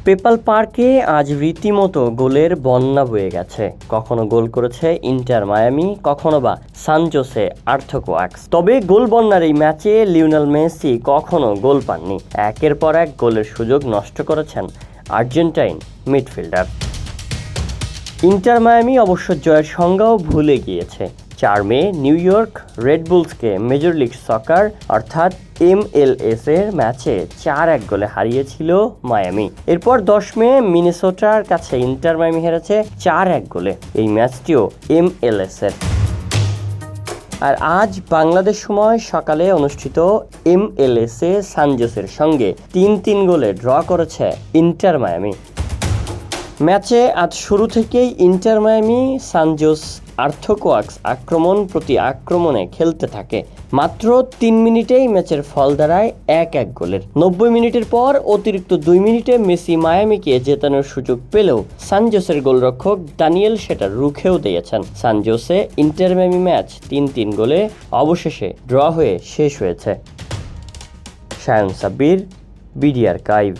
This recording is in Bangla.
পেপাল পার্কে আজ রীতিমতো গোলের বন্যা বয়ে গেছে। কখনো গোল করেছে ইন্টার মায়ামি, কখনো বা সান জোসে আর্থকোয়াক্স। তবে গোল বন্যার এই ম্যাচে লিওনেল মেসি কখনো গোল পাননি। একের পর এক গোলের সুযোগ নষ্ট করেছেন আর্জেন্টাইন মিডফিল্ডার। ইন্টার মায়ামি অবশ্য জয়ের সংজ্ঞাও ভুলে গিয়েছে। 4 মে নিউ ইয়র্ক রেড বুলসকে মেজর লিগ সকার অর্থাৎ MLS এর ম্যাচে 4-1 গোলে হারিয়েছিল মায়ামি। এরপর 10 মে মিনেসোটার কাছে ইন্টার মায়ামি হেরেছে 4-1 গোলে। এই ম্যাচটিও MLS এর। আর আজ বাংলাদেশ সময় সকালে অনুষ্ঠিত MLS এ সান জোসের সঙ্গে 3-3 গোলে ড্র করেছে ইন্টার মায়ামি। ম্যাচে আজ শুরু থেকেই ইন্টার মায়ামি সান জোস আর্থকোয়াক্স আক্রমণ প্রতি আক্রমণে খেলতে থাকে। মাত্র 3 মিনিটেই ম্যাচের ফল দাঁড়ায় 1-1 গোলের। 90 মিনিটের পর অতিরিক্ত 2 মিনিটে মেসি মায়ামিকে জেতানোর সুযোগ পেলেও সান জোসের গোলরক্ষক দানিয়েল সেটা রুখেও দিয়েছেন। San Jose Inter Miami match 3-3 গোলে অবশেষে ড্র হয়ে শেষ হয়েছে। Shayan Sabbir, BD archive.